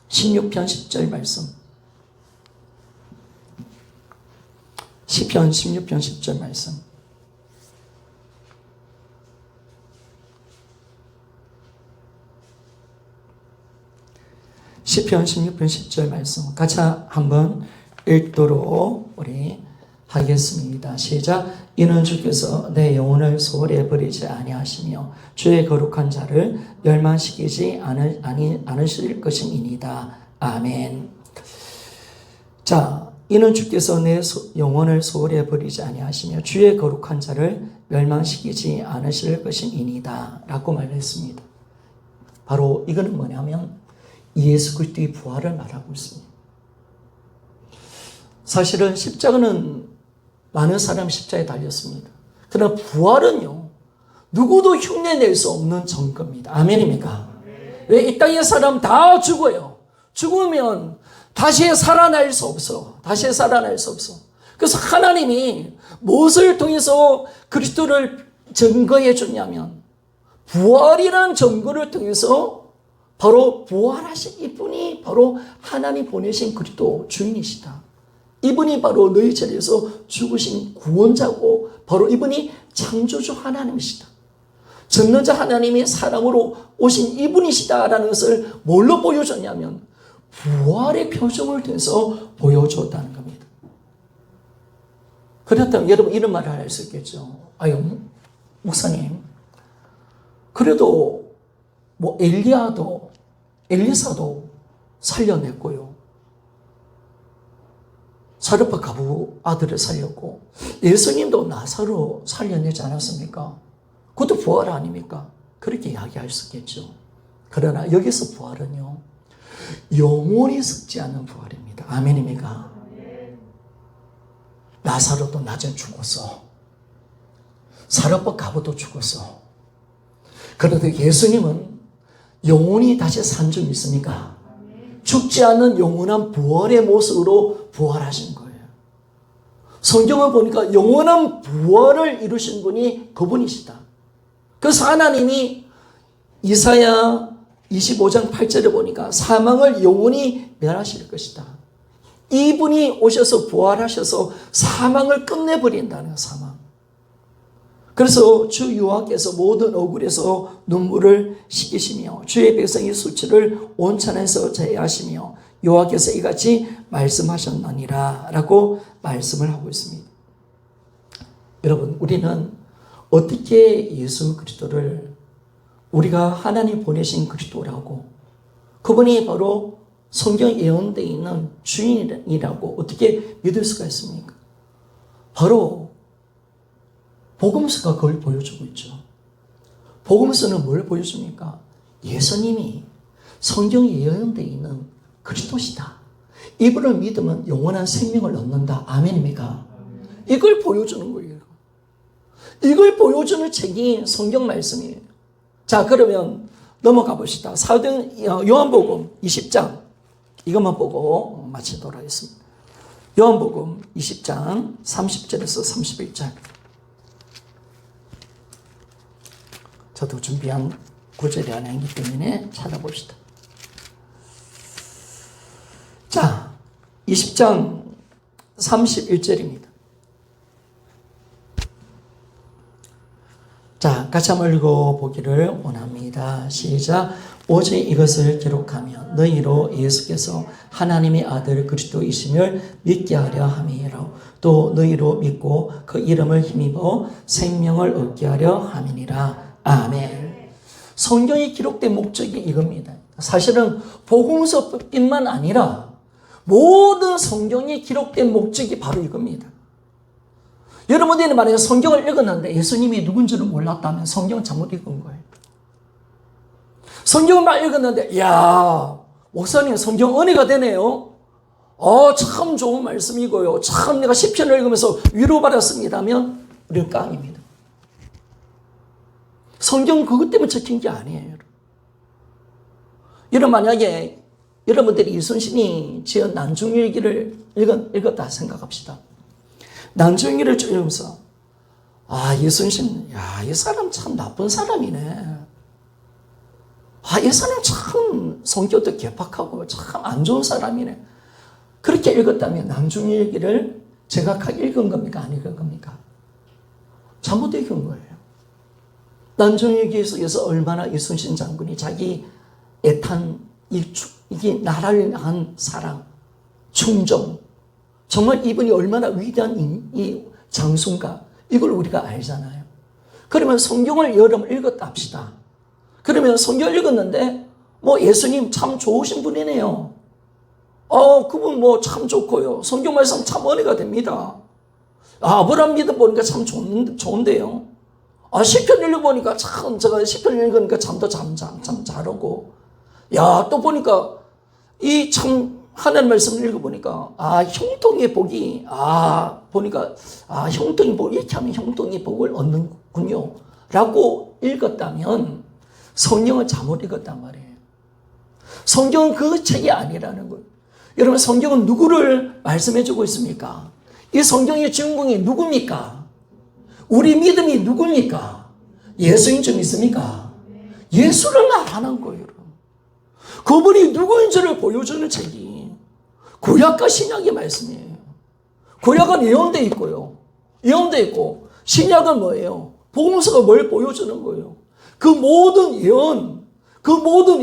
16편 10절 말씀. 시편 16편 10절 말씀. 시편 16편 10절 말씀 같이 한번 읽도록 우리 하겠습니다. 시작. 이는 주께서 내 영혼을 소홀히 버리지 아니하시며 주의 거룩한 자를 멸망시키지 않으실 것임이니이다. 아멘. 자, 이는 주께서 내 영혼을 소홀히 버리지 아니하시며 주의 거룩한 자를 멸망시키지 않으실 것임이니이다 라고 말했습니다. 바로 이거는 뭐냐면 예수 그리스도의 부활을 말하고 있습니다. 사실은 십자가는 많은 사람이 십자가에 달렸습니다. 그러나 부활은요, 누구도 흉내낼 수 없는 증거입니다. 아멘입니까? 왜 이 땅의 사람 다 죽어요. 죽으면 다시 살아날 수 없어. 다시 살아날 수 없어. 그래서 하나님이 무엇을 통해서 그리스도를 증거해 줬냐면 부활이라는 증거를 통해서 바로 부활하신 이분이 바로 하나님 보내신 그리스도 주인이시다. 이분이 바로 너희 자리에서 죽으신 구원자고 바로 이분이 창조주 하나님이시다. 전능자 하나님이 사람으로 오신 이분이시다라는 것을 뭘로 보여줬냐면 부활의 표정을 통해서 보여줬다는 겁니다. 그렇다면 여러분 이런 말을 할 수 있겠죠. 아유, 목사님, 그래도 뭐 엘리사도 살려냈고요. 사르파 가부 아들을 살렸고 예수님도 나사로 살려내지 않았습니까? 그것도 부활 아닙니까? 그렇게 이야기할 수 있겠죠. 그러나 여기서 부활은요, 영원히 썩지 않는 부활입니다. 아멘입니까? 나사로도 낮에 죽었어. 사르파 가부도 죽었어. 그런데 예수님은 영원히 다시 산 줄 믿습니까? 죽지 않는 영원한 부활의 모습으로 부활하신 거예요. 성경을 보니까 영원한 부활을 이루신 분이 그분이시다. 그래서 하나님이 이사야 25장 8절에 보니까 사망을 영원히 멸하실 것이다. 이분이 오셔서 부활하셔서 사망을 끝내버린다는 사망. 그래서 주 여호와께서 모든 억울에서 눈물을 씻기시며 주의 백성의 수치를 온천에서 제하시며 여호와께서 이같이 말씀하셨느니라 라고 말씀을 하고 있습니다. 여러분, 우리는 어떻게 예수 그리스도를 우리가 하나님 보내신 그리스도라고, 그분이 바로 성경 예언되어 있는 주인이라고 어떻게 믿을 수가 있습니까? 바로 복음서가 그걸 보여주고 있죠. 복음서는 뭘 보여줍니까? 예수님이 성경에 예언되어 있는 그리스도시다. 이분을 믿으면 영원한 생명을 얻는다. 아멘입니까? 이걸 보여주는 거예요. 이걸 보여주는 책이 성경 말씀이에요. 자, 그러면 넘어가 봅시다. 사도행 요한복음 20장 이것만 보고 마치도록 하겠습니다. 요한복음 20장 30절에서 31절. 저도 준비한 구절이 아니기 때문에 찾아봅시다. 자, 20장 31절입니다. 자, 같이 한번 읽어보기를 원합니다. 시작. 오직 이것을 기록하며 너희로 예수께서 하나님의 아들 그리스도이심을 믿게 하려 함이라. 또 너희로 믿고 그 이름을 힘입어 생명을 얻게 하려 함이니라. 아멘. 성경에 기록된 목적이 이겁니다. 사실은 복음서뿐만 아니라 모든 성경에 기록된 목적이 바로 이겁니다. 여러분들이 만약에 성경을 읽었는데 예수님이 누군지를 몰랐다면 성경 잘못 읽은 거예요. 성경을 막 읽었는데, 야, 목사님 성경 은혜가 되네요. 참 좋은 말씀이고요. 참 내가 시편을 읽으면서 위로받았습니다 하면 우리는 깡입니다. 성경은 그것 때문에 적힌 게 아니에요. 여러분, 만약에 여러분들이 이순신이 지은 난중일기를 읽었다 생각합시다. 난중일기를 쭉 읽으면서, 이순신, 이 사람 참 나쁜 사람이네. 이 사람 참 성격도 개팍하고 참 안 좋은 사람이네. 그렇게 읽었다면 난중일기를 정확하게 읽은 겁니까? 안 읽은 겁니까? 잘못 읽은 거예요. 난중일기 속에서 얼마나 이순신 장군이 자기 애탄, 이게 나라를 향한 사랑, 충정, 정말 이분이 얼마나 위대한 이 장수인가, 이걸 우리가 알잖아요. 그러면 성경을 여러분 읽었다 합시다. 그러면 성경을 읽었는데 예수님 참 좋으신 분이네요. 그분 참 좋고요. 성경 말씀 참 은혜가 됩니다. 아브라함 믿어 보니까 참 좋은데요. 시편 읽어보니까 참, 제가 시편 읽으니까 잠도 참 잘하고. 또 보니까 이 참 하나님 말씀을 읽어보니까 형통의 복이 보니까 형통의 복 이렇게 하면 형통의 복을 얻는군요 라고 읽었다면 성경을 잘못 읽었단 말이에요. 성경은 그 책이 아니라는 거예요. 여러분, 성경은 누구를 말씀해주고 있습니까? 이 성경의 주인공이 누굽니까? 우리 믿음이 누굽니까? 예수인 줄 믿습니까? 예수를 말하는 거예요. 그분이 누구인지를 보여주는 책이 구약과 신약의 말씀이에요. 구약은 예언돼 있고요. 예언돼 있고, 신약은 뭐예요? 복음서가 뭘 보여주는 거예요? 그 모든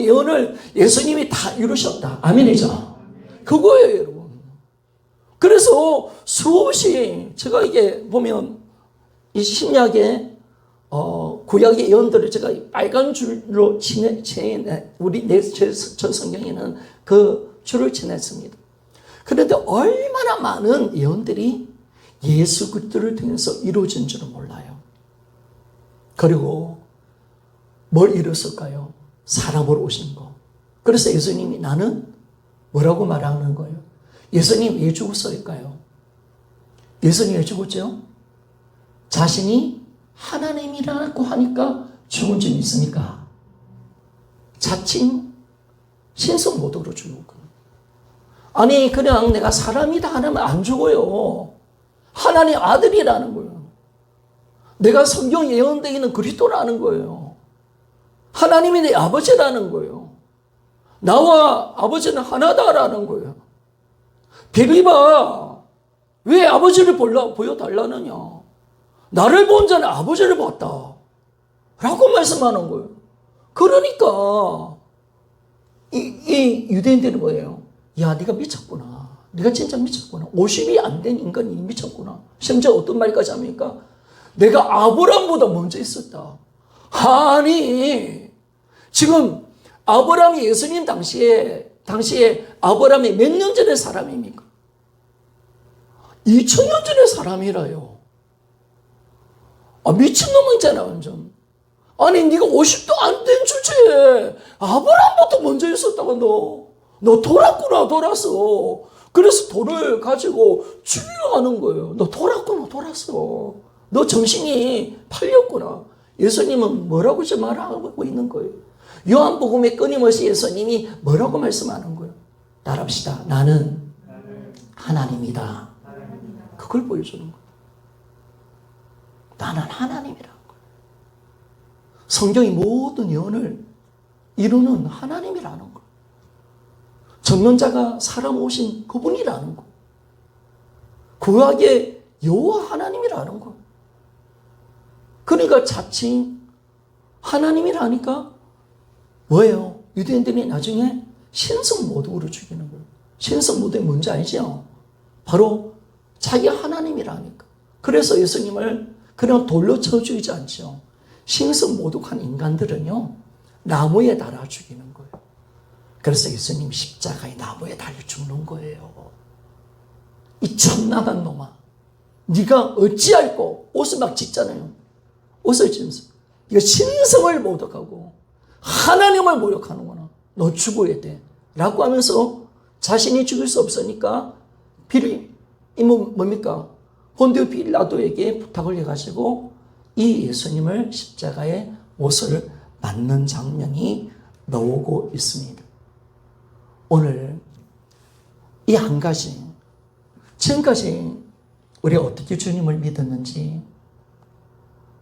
예언을 예수님이 다 이루셨다. 아멘이죠? 그거예요, 여러분. 그래서 수없이 제가 이게 보면 이 신약의 구약의 예언들을 제가 빨간 줄로 저 성경에는 그 줄을 지냈습니다. 그런데 얼마나 많은 예언들이 예수 그리스도를 통해서 이루어진 줄은 몰라요. 그리고 뭘 이뤘을까요? 사람으로 오신 거. 그래서 예수님이 나는 뭐라고 말하는 거예요? 예수님 왜 죽었을까요? 예수님 왜 죽었죠? 자신이 하나님이라고 하니까 죽은 줄 믿습니까? 자칭 신성 모독으로 죽은 거예요. 아니 그냥 내가 사람이다 하면 안 죽어요. 하나님 아들이라는 거예요. 내가 성경 예언되어 있는 그리스도라는 거예요. 하나님이 내 아버지라는 거예요. 나와 아버지는 하나다라는 거예요. 빌립아, 왜 아버지를 보여달라느냐? 나를 본 자는 아버지를 봤다 라고 말씀하는 거예요. 그러니까 이 유대인들이 뭐예요? 야, 네가 미쳤구나. 네가 진짜 미쳤구나. 50이 안 된 인간이 미쳤구나. 심지어 어떤 말까지 합니까? 내가 아브라함보다 먼저 있었다. 아니 지금 아브라함이 예수님 당시에 아브라함이 몇 년 전의 사람입니까? 2000년 전의 사람이라요. 미친놈이잖아 완전. 아니 네가 50도 안 된 주제에 아브라함부터 먼저 있었다고 너 돌았구나 돌았어. 그래서 돌을 가지고 죽이려 하는 거예요. 너 돌았구나 돌았어. 너 정신이 팔렸구나. 예수님은 뭐라고 지금 말하고 있는 거예요? 요한복음에 끊임없이 예수님이 뭐라고 말씀하는 거예요? 따라합시다. 나는 하나님이다. 그걸 보여주는 거예요. 나는 하나님이라는 거예요. 성경의 모든 예언을 이루는 하나님이라는 거예요. 전능자가 사람 오신 그분이라는 거예요. 구약의 여호와 하나님이라는 거예요. 그러니까 자칭 하나님이라니까 뭐예요? 유대인들이 나중에 신성 모독으로 죽이는 거예요. 신성 모독이 뭔지 알죠? 바로 자기 하나님이라니까. 그래서 예수님을 그냥 돌로 쳐 죽이지 않죠. 신성 모독한 인간들은요, 나무에 달아 죽이는 거예요. 그래서 예수님 십자가에 나무에 달려 죽는 거예요. 이 천나간 놈아, 네가 어찌할꼬? 옷을 막 찢잖아요. 옷을 찢으면서 이거 신성을 모독하고 하나님을 모욕하는구나. 너 죽어야 돼 라고 하면서 자신이 죽을 수 없으니까 뭡니까? 본디오 빌라도에게 부탁을 해가지고 이 예수님을 십자가에 옷을 맞는 장면이 나오고 있습니다. 오늘 이 한 가지, 지금까지 우리가 어떻게 주님을 믿었는지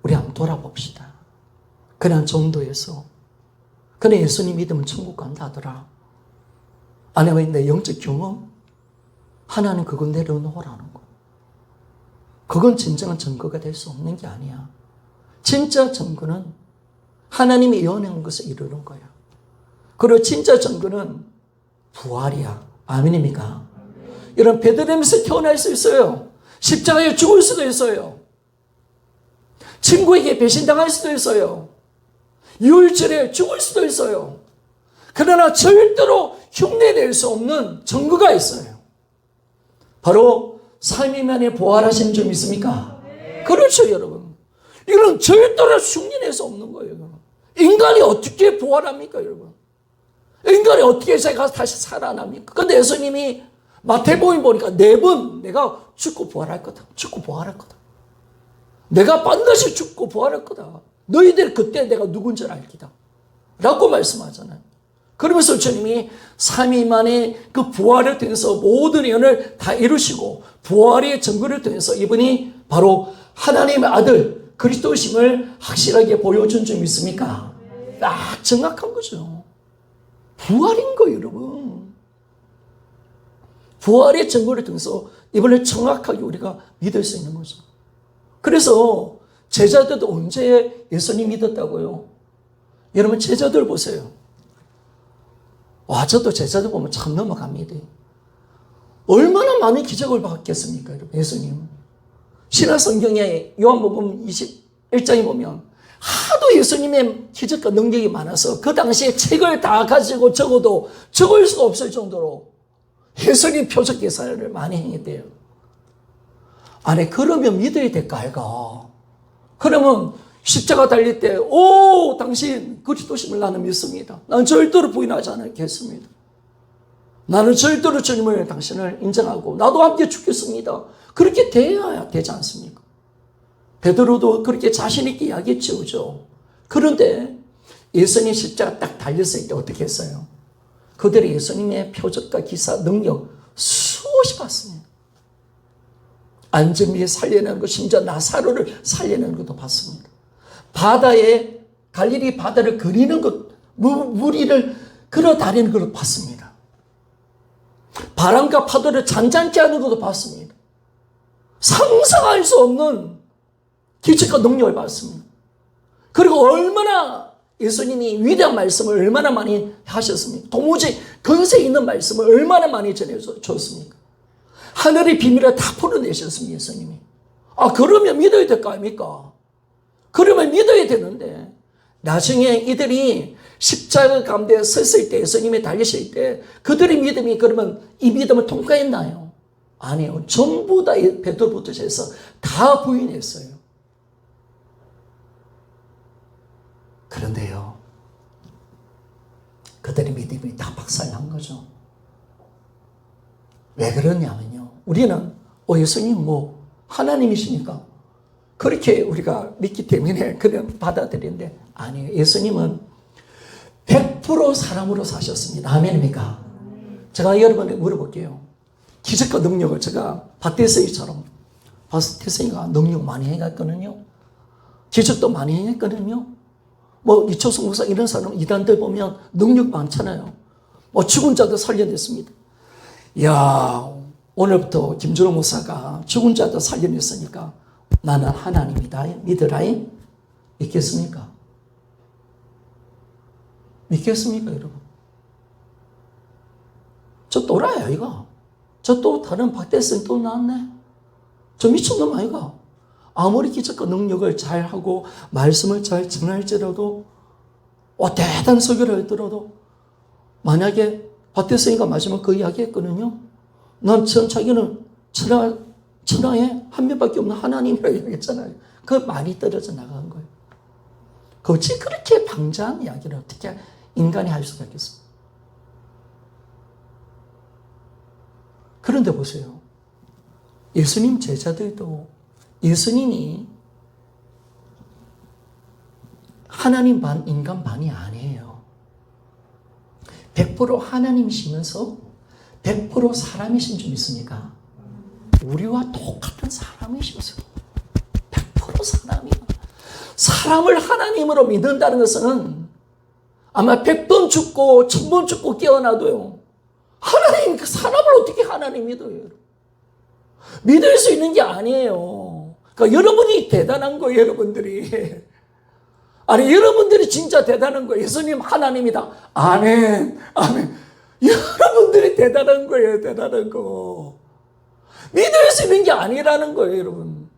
우리 한번 돌아봅시다. 그런 정도에서 그래 예수님 믿으면 천국 간다 하더라. 아니면 내 영적 경험? 하나님 그건 내려놓으라는 거. 그건 진정한 증거가 될 수 없는 게 아니야. 진짜 증거는 하나님이 예언한 것을 이루는 거야. 그리고 진짜 증거는 부활이야. 아멘입니까? 여러분, 베들레헴에서 태어날 수 있어요. 십자가에 죽을 수도 있어요. 친구에게 배신당할 수도 있어요. 유월절에 죽을 수도 있어요. 그러나 절대로 흉내낼 수 없는 증거가 있어요. 바로 3일 만에 부활하신 줄 믿습니까? 그렇죠, 여러분. 이거는 절대로 흉내낼 수 없는 거예요. 인간이 어떻게 부활합니까, 여러분? 인간이 어떻게 제가 다시 살아납니까? 근데 예수님이 마태복음 보니까 4번 내가 죽고 부활할 거다. 죽고 부활할 거다. 내가 반드시 죽고 부활할 거다. 너희들 그때 내가 누군지 알기다. 라고 말씀하잖아요. 그러면서 주님이 3일 만에 그 부활을 통해서 모든 예언을 다 이루시고 부활의 증거를 통해서 이분이 바로 하나님의 아들 그리스도심을 확실하게 보여준 줄 믿습니까? 딱 정확한 거죠. 부활인 거예요, 여러분. 부활의 증거를 통해서 이번에 정확하게 우리가 믿을 수 있는 거죠. 그래서 제자들도 언제 예수님 믿었다고요? 여러분 제자들 보세요. 와, 저도 제자들 보면 참 넘어갑니다. 얼마나 많은 기적을 받겠습니까, 여러분? 예수님. 신약성경에 요한복음 21장에 보면 하도 예수님의 기적과 능력이 많아서 그 당시에 책을 다 가지고 적어도 적을 수가 없을 정도로 예수님 표적 계산을 많이 행했대요. 아니, 그러면 믿어야 될까, 아이가? 그러면 십자가 달릴 때, 오, 당신 그리스도심을 나는 믿습니다. 나는 절대로 부인하지 않겠습니다. 나는 절대로 주님을 당신을 인정하고 나도 함께 죽겠습니다. 그렇게 돼야 되지 않습니까? 베드로도 그렇게 자신 있게 이야기했죠, 그죠? 그런데 예수님 십자가 딱 달렸을 때 어떻게 했어요? 그들이 예수님의 표적과 기사, 능력 수없이 봤습니다. 안전비에 살려내는 것, 심지어 나사로를 살려내는 것도 봤습니다. 바다에, 갈릴리 바다를 그리는 것, 무리를 걸어다니는 것도 봤습니다. 바람과 파도를 잔잔케 하는 것도 봤습니다. 상상할 수 없는 기적과 능력을 봤습니다. 그리고 얼마나 예수님이 위대한 말씀을 얼마나 많이 하셨습니까? 도무지 근세 있는 말씀을 얼마나 많이 전해줬습니까? 하늘의 비밀을 다 풀어내셨습니다, 예수님이. 아, 그러면 믿어야 될 거 아닙니까? 그러면 믿어야 되는데, 나중에 이들이 십자가 가운데 섰을 때, 예수님이 달리실 때, 그들의 믿음이 그러면 이 믿음을 통과했나요? 아니요. 전부 다 베드로부터 해서 다 부인했어요. 그런데요, 그들의 믿음이 다 박살난 거죠. 왜 그러냐면요, 우리는 예수님 뭐 하나님이시니까 그렇게 우리가 믿기 때문에 그냥 받아들이는데, 아니에요. 예수님은 100% 사람으로 사셨습니다. 아멘입니까? 제가 여러분에게 물어볼게요. 기적과 능력을 제가 바테스이처럼, 바테스이가 능력 많이 해갔거든요. 기적도 많이 했거든요. 뭐 이초성 목사 이런 사람 이단들 보면 능력 많잖아요. 뭐 죽은 자도 살려냈습니다. 야, 오늘부터 김준호 목사가 죽은 자도 살려냈으니까 나는 하나님이다 믿으라. 믿겠습니까? 믿겠습니까, 여러분? 저 또라이야, 이거. 저 또 다른 박대생 또 나왔네. 저 미친놈 아이가. 아무리 기적과 능력을 잘하고 말씀을 잘 전할지라도 대단한 설교를 했더라도 만약에 박대생이가 마지막 그 이야기 했거든요. 난 자기는 천하에 한 명밖에 없는 하나님이라고 얘기했잖아요. 그 말이 떨어져 나간 거예요. 그것이 그렇게 방자한 이야기를 어떻게 인간이 할 수가 있겠습니까? 그런데 보세요. 예수님 제자들도 예수님이 하나님 반, 인간 반이 아니에요. 100% 하나님이시면서 100% 사람이신 줄 믿습니까? 우리와 똑같은 사람이셨어요. 100% 사람이야. 사람을 하나님으로 믿는다는 것은 아마 100번 죽고 1000번 죽고 깨어나도요, 하나님, 그 사람을 어떻게 하나님 믿어요? 믿을 수 있는 게 아니에요. 그러니까 여러분이 대단한 거예요, 여러분들이. 아니, 여러분들이 진짜 대단한 거예요. 예수님 하나님이다. 아멘, 아멘. 여러분들이 대단한 거예요, 대단한 거. 믿을 수 있는 게 아니라는 거예요, 여러분.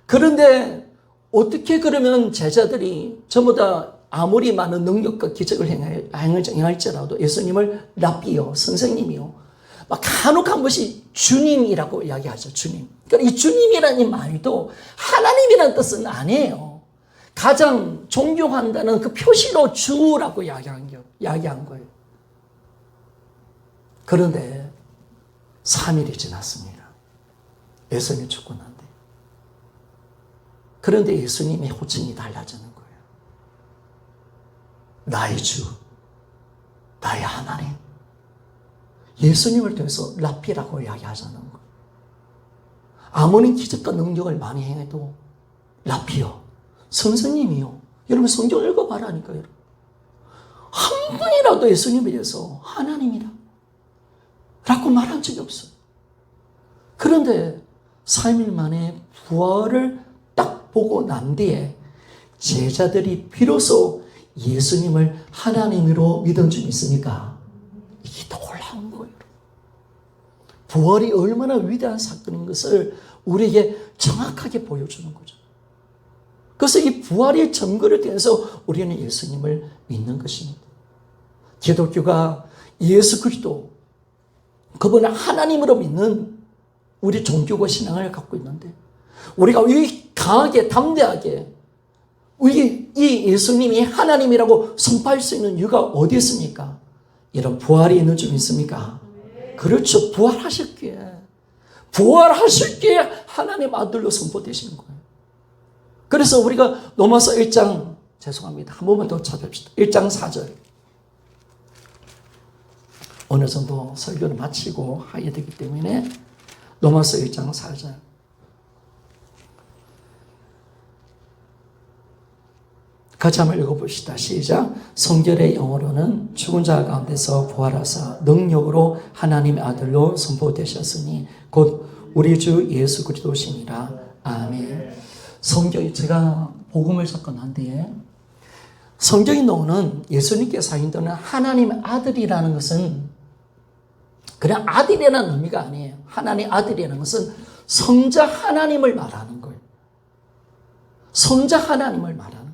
그런데 어떻게 그러면 제자들이 전부 다 아무리 많은 능력과 기적을 행할지라도 예수님을 랍비요, 선생님이요, 막 간혹 한 번씩 주님이라고 이야기하죠, 주님. 그러니까 이 주님이라는 이 말도 하나님이라는 뜻은 아니에요. 가장 존경한다는 그 표시로 주라고 이야기한 거예요. 그런데 3일이 지났습니다. 예수님 죽고 난 뒤. 그런데 예수님의 호칭이 달라지는 거예요. 나의 주, 나의 하나님. 예수님을 통해서 라피라고 이야기하자는 거예요. 아무리 기적과 능력을 많이 행해도 라피요, 선생님이요. 여러분 성경 읽어봐라니까요. 여러분. 한 번이라도 예수님에 대해서 하나님이다 라고 말한 적이 없어요. 그런데 3일 만에 부활을 딱 보고 난 뒤에 제자들이 비로소 예수님을 하나님으로 믿은 줄 믿습니까? 이게 놀라운 거예요. 부활이 얼마나 위대한 사건인 것을 우리에게 정확하게 보여주는 거죠. 그래서 이 부활의 증거를 통해서 우리는 예수님을 믿는 것입니다. 기독교가 예수 그리스도, 그분을 하나님으로 믿는 우리 종교와 신앙을 갖고 있는데, 우리가 이 강하게 담대하게 이 예수님이 하나님이라고 선포할 수 있는 이유가 어디 있습니까? 이런 부활이 있는 줄 믿습니까? 그렇죠. 부활하셨기에 하나님 아들로 선포되시는 거예요. 그래서 우리가 로마서 1장, 죄송합니다. 한 번만 더 찾읍시다. 1장 4절. 어느 정도 설교를 마치고 해야 되기 때문에 로마서 1장 4절. 같이 한번 읽어봅시다. 시작. 성결의 영어로는 죽은 자 가운데서 부활하사 능력으로 하나님의 아들로 선포되셨으니 곧 우리 주 예수 그리스도시니라. 아멘. 성경이, 제가 복음을 접근한 뒤에 성경이 나오는 예수님께서 인도는 하나님의 아들이라는 것은 그냥 아들이라는 의미가 아니에요. 하나님의 아들이라는 것은 성자 하나님을 말하는 거예요. 성자 하나님을 말하는 거예요.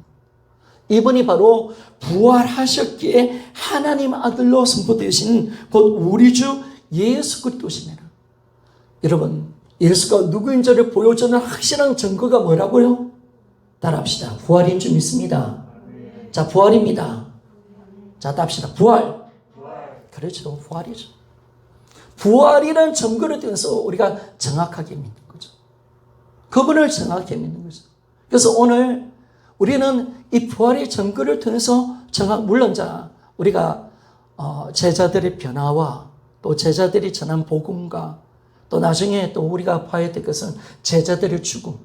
이분이 바로 부활하셨기에 하나님 아들로 선포되신 곧 우리 주 예수 그리스도시니라. 여러분, 예수가 누구인지를 보여주는 확실한 증거가 뭐라고요? 따라합시다. 부활인 줄 믿습니다. 자, 부활입니다. 자, 답시다. 부활. 그렇죠. 부활이죠. 부활이라는 증거를 통해서 우리가 정확하게 믿는 거죠. 그분을 정확하게 믿는 거죠. 그래서 오늘 우리는 이 부활의 증거를 통해서 물론 우리가 제자들의 변화와 또 제자들이 전한 복음과 또 나중에 또 우리가 봐야 될 것은 제자들의 죽음,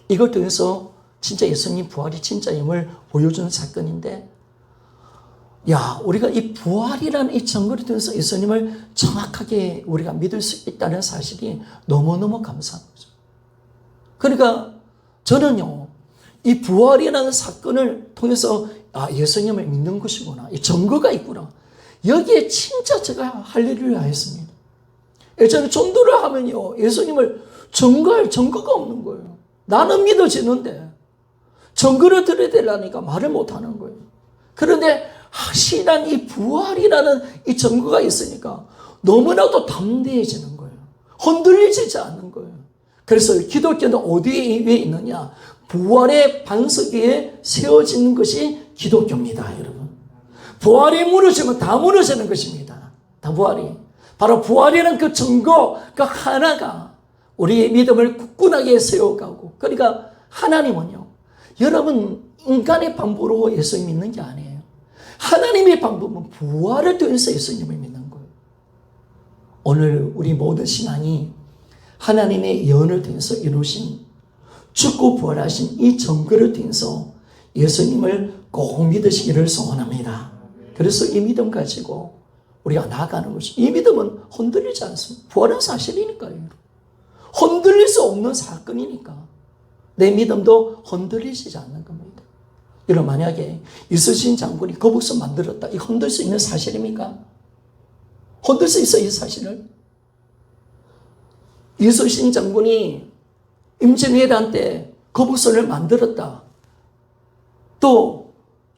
이걸 통해서 진짜 예수님 부활이 진짜임을 보여주는 사건인데, 우리가 이 부활이라는 이 증거를 통해서 예수님을 정확하게 우리가 믿을 수 있다는 사실이 너무너무 감사한 거죠. 그러니까 저는요, 이 부활이라는 사건을 통해서 예수님을 믿는 것이구나, 이 증거가 있구나, 여기에 진짜 제가 할렐루야 했습니다. 예전에 전도를 하면요, 예수님을 증거할 증거가 없는 거예요. 나는 믿어지는데 증거를 드려야 되려니까 말을 못하는 거예요. 그런데 확실한 이 부활이라는 이 증거가 있으니까 너무나도 담대해지는 거예요. 흔들리지 않는 거예요. 그래서 기독교는 어디에 있느냐? 부활의 반석 위에 세워지는 것이 기독교입니다, 여러분. 부활이 무너지면 다 무너지는 것입니다. 다 부활이. 바로 부활이라는 그 증거, 그 하나가 우리의 믿음을 굳건하게 세워가고, 그러니까 하나님은요, 여러분, 인간의 방법으로 예수님 믿는 게 아니에요. 하나님의 방법은 부활을 통해서 예수님을 믿는 거예요. 오늘 우리 모든 신앙이 하나님의 예언을 통해서 이루신, 죽고 부활하신 이 증거를 통해서 예수님을 꼭 믿으시기를 소원합니다. 그래서 이 믿음 가지고 우리가 나아가는 것이, 이 믿음은 흔들리지 않습니다. 부활은 사실이니까요. 흔들릴 수 없는 사건이니까 내 믿음도 흔들리지 않는 겁니다. 여러분, 만약에 이순신 장군이 거북선 만들었다, 이 흔들 수 있는 사실입니까? 흔들 수 있어, 이 사실을? 이순신 장군이 임진왜란 때 거북선을 만들었다, 또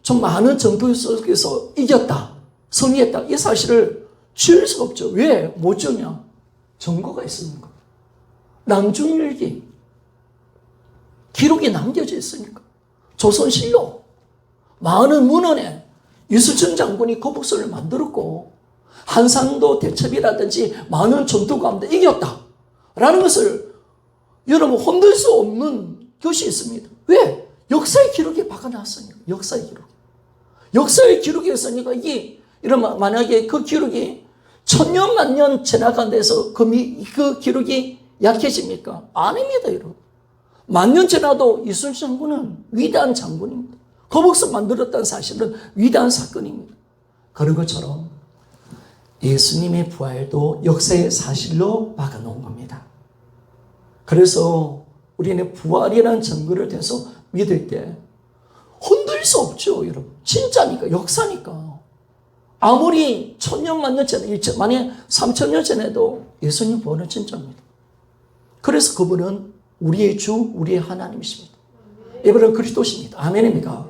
좀 많은 전투 속에서 이겼다, 승리했다, 이 사실을 지을 수가 없죠. 왜? 못 지냐? 증거가 있으니까. 겁니다. 남중일기 기록이 남겨져 있으니까. 조선실록 많은 문헌에 이순신 장군이 거북선을 만들었고 한산도 대첩이라든지 많은 전투 가운데 이겼다 라는 것을 여러분 흔들 수 없는 것이 있습니다. 왜? 역사의 기록에 박아놨으니까. 역사의 기록에 있으니까 이런 만약에 그 기록이 천년 만년 지나간 데서 그 기록이 약해집니까? 아닙니다, 여러분. 만년 지나도 이순신 장군은 위대한 장군입니다. 거북선 만들었다는 사실은 위대한 사건입니다. 그런 것처럼 예수님의 부활도 역사의 사실로 박아놓은 겁니다. 그래서 우리는 부활이라는 증거를 대해서 믿을 때 흔들 수 없죠, 여러분. 진짜니까, 역사니까. 아무리 천년 만년 전에, 만약 3,000년 전에도 예수님 부활은 진짜입니다. 그래서 그분은 우리의 주, 우리의 하나님이십니다. 이분은 그리스도십니다. 아멘입니까?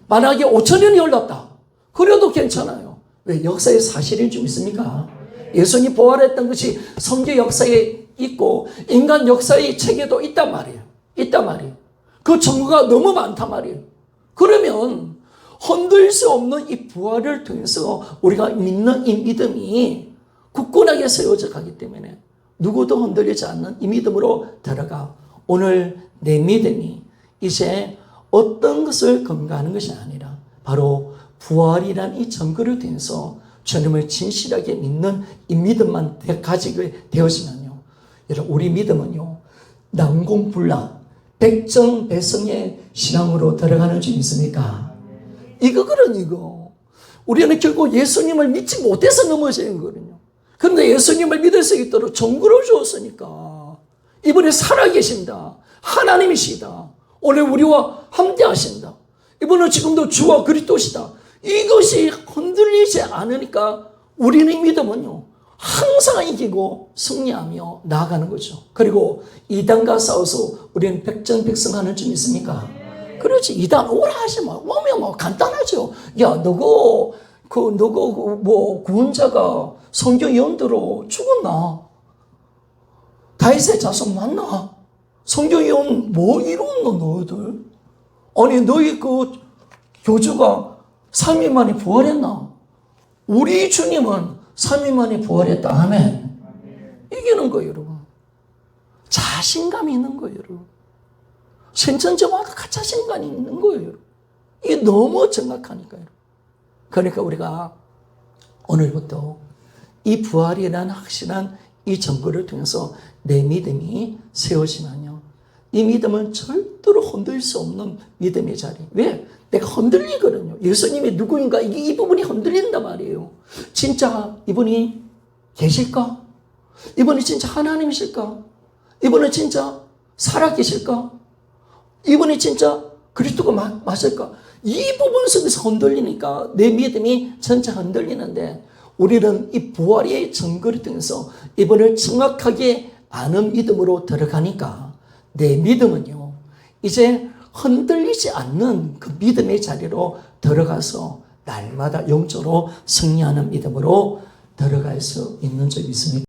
만약에 5,000년이 흘렀다. 그래도 괜찮아요. 왜? 역사의 사실인 줄 믿습니까? 예수님이 부활했던 것이 성경 역사에 있고 인간 역사의 책에도 있단 말이에요. 그 증거가 너무 많단 말이에요. 그러면 흔들 수 없는 이 부활을 통해서 우리가 믿는 이 믿음이 굳건하게 세워져 가기 때문에 누구도 흔들리지 않는 이 믿음으로 들어가. 오늘 내 믿음이 이제 어떤 것을 근거하는 것이 아니라 바로 부활이란 이 증거를 통해서 주님을 진실하게 믿는 이 믿음만 가지게 되어지면요. 여러분, 우리 믿음은요, 난공불락, 백정백성의 신앙으로 들어가는 줄 믿습니까? 이거. 우리는 결국 예수님을 믿지 못해서 넘어진 거거든요. 그런데 예수님을 믿을 수 있도록 정보를 주었으니까 이분이 살아계신다. 하나님이시다. 오늘 우리와 함께 하신다. 이분은 지금도 주와 그리스도시다. 이것이 흔들리지 않으니까 우리는 믿음은요, 항상 이기고 승리하며 나아가는 거죠. 그리고 이단과 싸워서 우리는 백전백승하는 줄 믿습니까? 그렇지. 이단 오라 하지 마. 오면 뭐 간단하죠. 야, 너거 구원자가 성경 예언대로 죽었나? 다윗의 자손 맞나? 성경 예언 뭐 이루었노 너희들? 아니 너희 그 교주가 3일 만에 부활했나? 우리 주님은 3일 만에 부활했다. 아멘. 이기는 거예요, 여러분. 자신감이 있는 거예요, 여러분. 신천지마다 자신감이 있는 거예요, 여러분. 이게 너무 정확하니까요. 그러니까 우리가 오늘부터 이 부활이라는 확실한 이 증거를 통해서 내 믿음이 세워지면요, 이 믿음은 절대로 흔들 수 없는 믿음의 자리. 왜? 내가 흔들리거든요. 예수님이 누구인가 이 부분이 흔들린단 말이에요. 진짜 이분이 계실까? 이분이 진짜 하나님이실까? 이분은 진짜 살아계실까? 이분이 진짜 그리스도가 맞을까? 이 부분 속에서 흔들리니까 내 믿음이 전체 흔들리는데, 우리는 이 부활의 증거를 통해서 이분을 정확하게 아는 믿음으로 들어가니까 내 믿음은요, 이제 흔들리지 않는 그 믿음의 자리로 들어가서 날마다 영적으로 승리하는 믿음으로 들어갈 수 있는 줄 믿습니다.